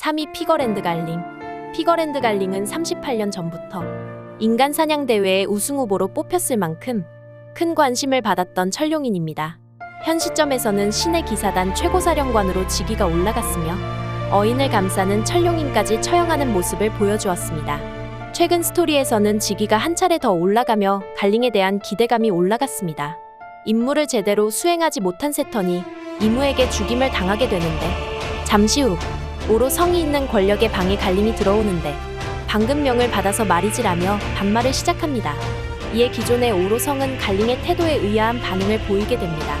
3위 피거랜드 갈링. 피거랜드 갈링은 38년 전부터 인간 사냥 대회의 우승 후보로 뽑혔을 만큼 큰 관심을 받았던 천룡인입니다. 현 시점에서는 신의 기사단 최고사령관으로 직위가 올라갔으며 어인을 감싸는 천룡인까지 처형하는 모습을 보여주었습니다. 최근 스토리에서는 직위가 한 차례 더 올라가며 갈링에 대한 기대감이 올라갔습니다. 임무를 제대로 수행하지 못한 세턴이 이무에게 죽임을 당하게 되는데 잠시 후 오로 성이 있는 권력의 방에 갈링이 들어오는데 방금 명을 받아서 말이지라며 반말을 시작합니다. 이에 기존의 오로 성은 갈링의 태도에 의아한 반응을 보이게 됩니다.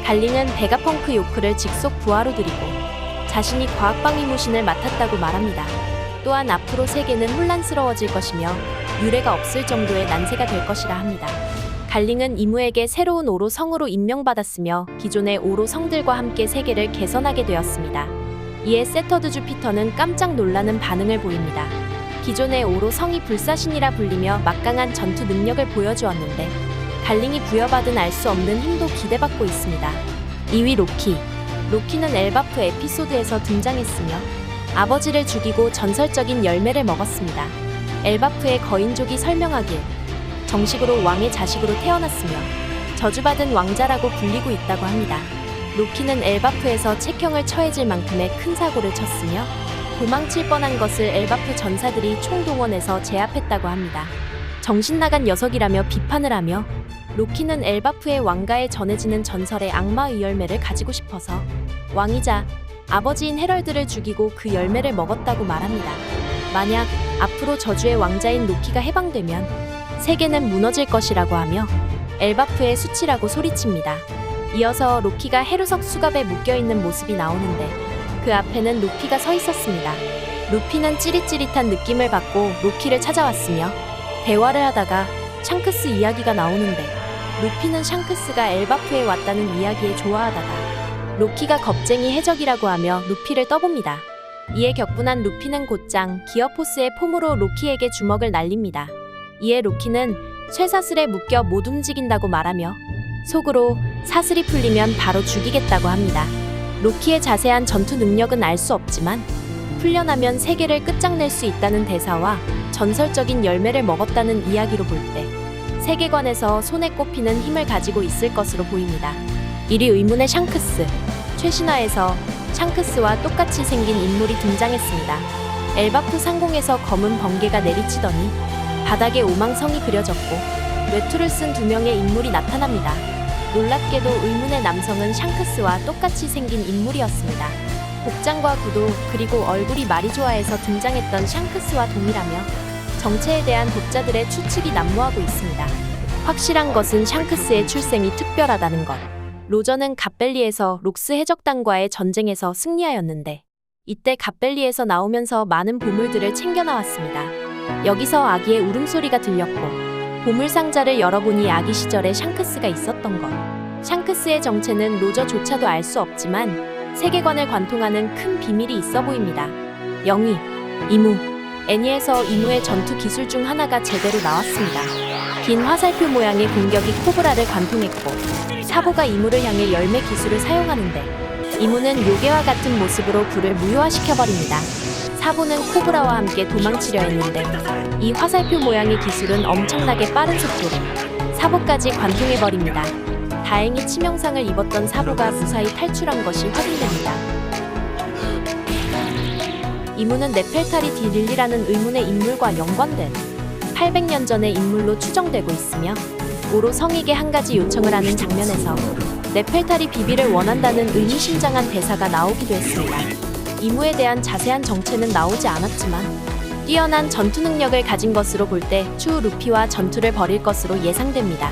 갈링은 베가펑크 요크를 직속 부하로 들이고 자신이 과학방위무신을 맡았다고 말합니다. 또한 앞으로 세계는 혼란스러워질 것이며 유례가 없을 정도의 난세가 될 것이라 합니다. 갈링은 이무에게 새로운 오로 성으로 임명받았으며 기존의 오로 성들과 함께 세계를 개선하게 되었습니다. 이에 세터드 주피터는 깜짝 놀라는 반응을 보입니다. 기존의 오로 성이 불사신이라 불리며 막강한 전투 능력을 보여주었는데 갈링이 부여받은 알 수 없는 힘도 기대받고 있습니다. 2위 로키. 로키는 엘바프 에피소드에서 등장했으며 아버지를 죽이고 전설적인 열매를 먹었습니다. 엘바프의 거인족이 설명하길 정식으로 왕의 자식으로 태어났으며 저주받은 왕자라고 불리고 있다고 합니다. 로키는 엘바프에서 책형을 처해질 만큼의 큰 사고를 쳤으며 도망칠 뻔한 것을 엘바프 전사들이 총동원해서 제압했다고 합니다. 정신나간 녀석이라며 비판을 하며 로키는 엘바프의 왕가에 전해지는 전설의 악마의 열매를 가지고 싶어서 왕이자 아버지인 헤럴드를 죽이고 그 열매를 먹었다고 말합니다. 만약 앞으로 저주의 왕자인 로키가 해방되면 세계는 무너질 것이라고 하며 엘바프의 수치라고 소리칩니다. 이어서 로키가 해루석 수갑에 묶여있는 모습이 나오는데 그 앞에는 루피가 서 있었습니다. 루피는 찌릿찌릿한 느낌을 받고 로키를 찾아왔으며 대화를 하다가 샹크스 이야기가 나오는데 루피는 샹크스가 엘바프에 왔다는 이야기에 좋아하다가 로키가 겁쟁이 해적이라고 하며 루피를 떠봅니다. 이에 격분한 루피는 곧장 기어포스의 폼으로 로키에게 주먹을 날립니다. 이에 로키는 쇠사슬에 묶여 못 움직인다고 말하며 속으로 사슬이 풀리면 바로 죽이겠다고 합니다. 로키의 자세한 전투 능력은 알 수 없지만 풀려나면 세계를 끝장낼 수 있다는 대사와 전설적인 열매를 먹었다는 이야기로 볼 때 세계관에서 손에 꼽히는 힘을 가지고 있을 것으로 보입니다. 1위 의문의 샹크스. 최신화에서 샹크스와 똑같이 생긴 인물이 등장했습니다. 엘바프 상공에서 검은 번개가 내리치더니 바닥에 오망성이 그려졌고 외투를 쓴 2명의 인물이 나타납니다. 놀랍게도 의문의 남성은 샹크스와 똑같이 생긴 인물이었습니다. 복장과 구도 그리고 얼굴이 말이 좋아해서 등장했던 샹크스와 동일하며 정체에 대한 독자들의 추측이 난무하고 있습니다. 확실한 것은 샹크스의 출생이 특별하다는 것. 로저는 갓벨리에서 록스 해적단과의 전쟁에서 승리하였는데 이때 갓벨리에서 나오면서 많은 보물들을 챙겨 나왔습니다. 여기서 아기의 울음소리가 들렸고 보물상자를 열어보니 아기 시절에 샹크스가 있었던 것. 샹크스의 정체는 로저조차도 알 수 없지만 세계관을 관통하는 큰 비밀이 있어 보입니다. 영위, 이무. 애니에서 이무의 전투 기술 중 하나가 제대로 나왔습니다. 긴 화살표 모양의 공격이 코브라를 관통했고 사보가 이무를 향해 열매 기술을 사용하는데 이무는 요괴와 같은 모습으로 불을 무효화시켜버립니다. 사보는 코브라와 함께 도망치려 했는데 이 화살표 모양의 기술은 엄청나게 빠른 속도로 사보까지 관통해버립니다. 다행히 치명상을 입었던 사보가 무사히 탈출한 것이 확인됩니다. 이무는 네펠타리 디 릴리라는 의문의 인물과 연관된 800년 전의 인물로 추정되고 있으며 오로 성에게 한 가지 요청을 하는 장면에서 네펠타리 비비를 원한다는 의미심장한 대사가 나오기도 했습니다. 이무에 대한 자세한 정체는 나오지 않았지만 뛰어난 전투 능력을 가진 것으로 볼 때 추후 루피와 전투를 벌일 것으로 예상됩니다.